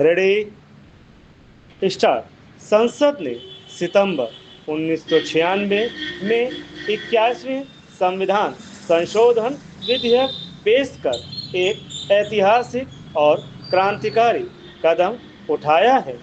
Ready start. संसद ने सितंबर 1996 में 21वें संविधान संशोधन विधेयक पेश कर एक ऐतिहासिक और क्रांतिकारी कदम उठाया है,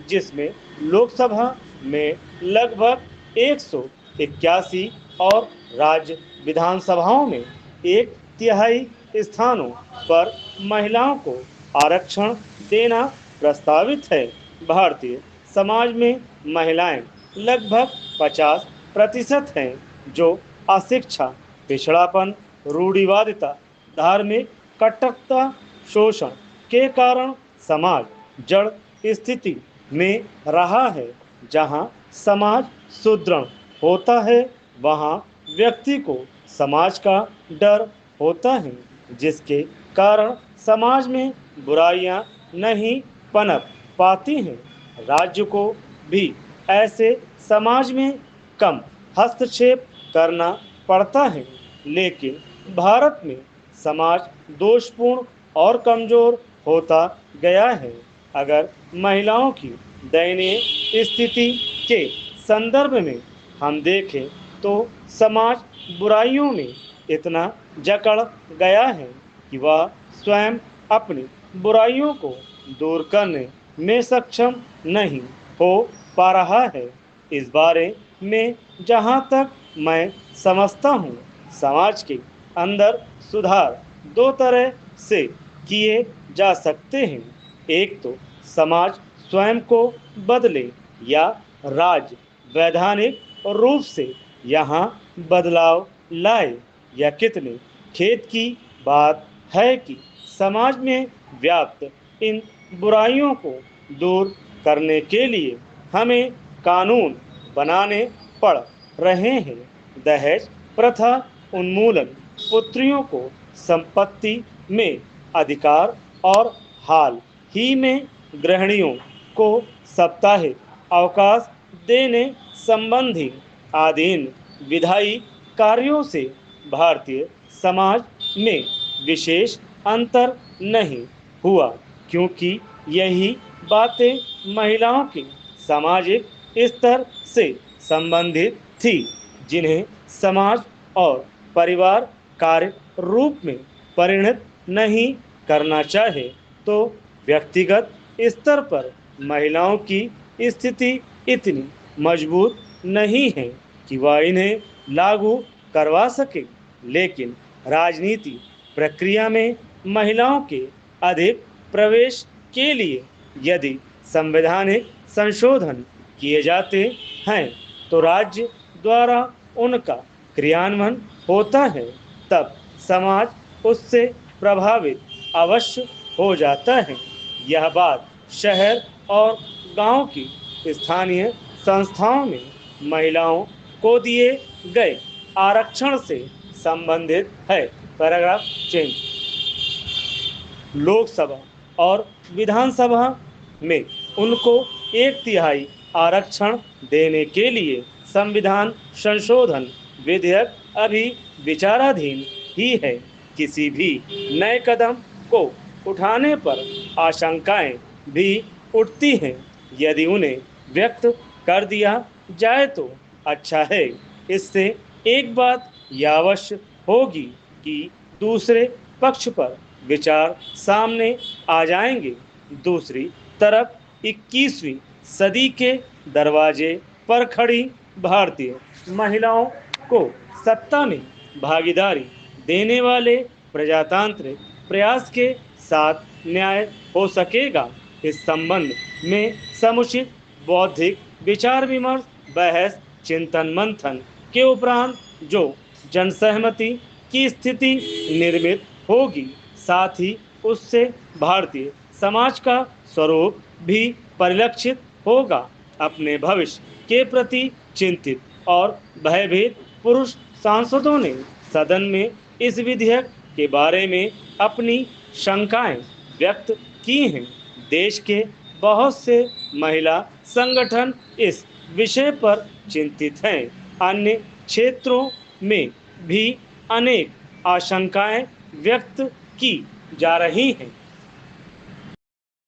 जिसमें लोकसभा में लगभग 181 और राज्य विधानसभाओं में एक तिहाई स्थानों पर महिलाओं को आरक्षण देना प्रस्तावित है। भारतीय समाज में महिलाएं लगभग 50% हैं, जो अशिक्षा, पिछड़ापन, रूढ़िवादिता, धार्मिक कट्टरता, शोषण के कारण समाज जड़ स्थिति में रहा है। जहां समाज सुदृढ़ होता है, वहां व्यक्ति को समाज का डर होता है, जिसके कारण समाज में बुराइयां नहीं पनप पाती हैं। राज्य को भी ऐसे समाज में कम हस्तक्षेप करना पड़ता है, लेकिन भारत में समाज दोषपूर्ण और कमजोर होता गया है। अगर महिलाओं की दयनीय स्थिति के संदर्भ में हम देखें तो समाज बुराइयों में इतना जकड़ गया है कि वह स्वयं अपनी बुराइयों को दूर करने में सक्षम नहीं हो पा रहा है। इस बारे में जहां तक मैं समझता हूं, समाज के अंदर सुधार दो तरह से किए जा सकते हैं। एक तो समाज स्वयं को बदले, या राज्य वैधानिक रूप से यहाँ बदलाव लाए। यह कितने खेद की बात है कि समाज में व्याप्त इन बुराइयों को दूर करने के लिए हमें कानून बनाने पड़ रहे हैं। दहेज प्रथा उन्मूलन, पुत्रियों को संपत्ति में अधिकार, और हाल ही में गृहिणियों को साप्ताहिक अवकाश देने संबंधी अधीन विधायी कार्यों से भारतीय समाज में विशेष अंतर नहीं हुआ, क्योंकि यही बातें महिलाओं के सामाजिक स्तर से संबंधित थी, जिन्हें समाज और परिवार कार्य रूप में परिणत नहीं करना चाहे। तो व्यक्तिगत स्तर पर महिलाओं की स्थिति इतनी मजबूत नहीं है कि वह इन्हें लागू करवा सके, लेकिन राजनीति प्रक्रिया में महिलाओं के अधिक प्रवेश के लिए यदि संवैधानिक संशोधन किए जाते हैं तो राज्य द्वारा उनका क्रियान्वयन होता है, तब समाज उससे प्रभावित अवश्य हो जाता है। यह बात शहर और गांव की स्थानीय संस्थाओं में महिलाओं को दिए गए आरक्षण से संबंधित है। Paragraph change. लोकसभा और विधानसभा में उनको एक तिहाई आरक्षण देने के लिए संविधान संशोधन विधेयक अभी विचाराधीन ही है। किसी भी नए कदम को उठाने पर आशंकाएं भी उठती हैं। यदि उन्हें व्यक्त कर दिया जाए तो अच्छा है। इससे एक बात यह अवश्य होगी कि दूसरे पक्ष पर विचार सामने आ जाएंगे। दूसरी तरफ 21वीं सदी के दरवाजे पर खड़ी भारतीय महिलाओं को सत्ता में भागीदारी देने वाले प्रजातांत्रिक प्रयास के साथ न्याय हो सकेगा। इस संबंध में समुचित बौद्धिक विचार विमर्श, बहस, चिंतन मंथन के उपरांत जो जनसहमति की स्थिति निर्मित होगी, साथ ही उससे भारतीय समाज का स्वरूप भी परिलक्षित होगा। अपने भविष्य के प्रति चिंतित और भयभीत पुरुष सांसदों ने सदन में इस विधेयक के बारे में अपनी शंकाएं व्यक्त की हैं। देश के बहुत से महिला संगठन इस विषय पर चिंतित हैं। अन्य क्षेत्रों में भी अनेक आशंकाएं व्यक्त की जा रही हैं।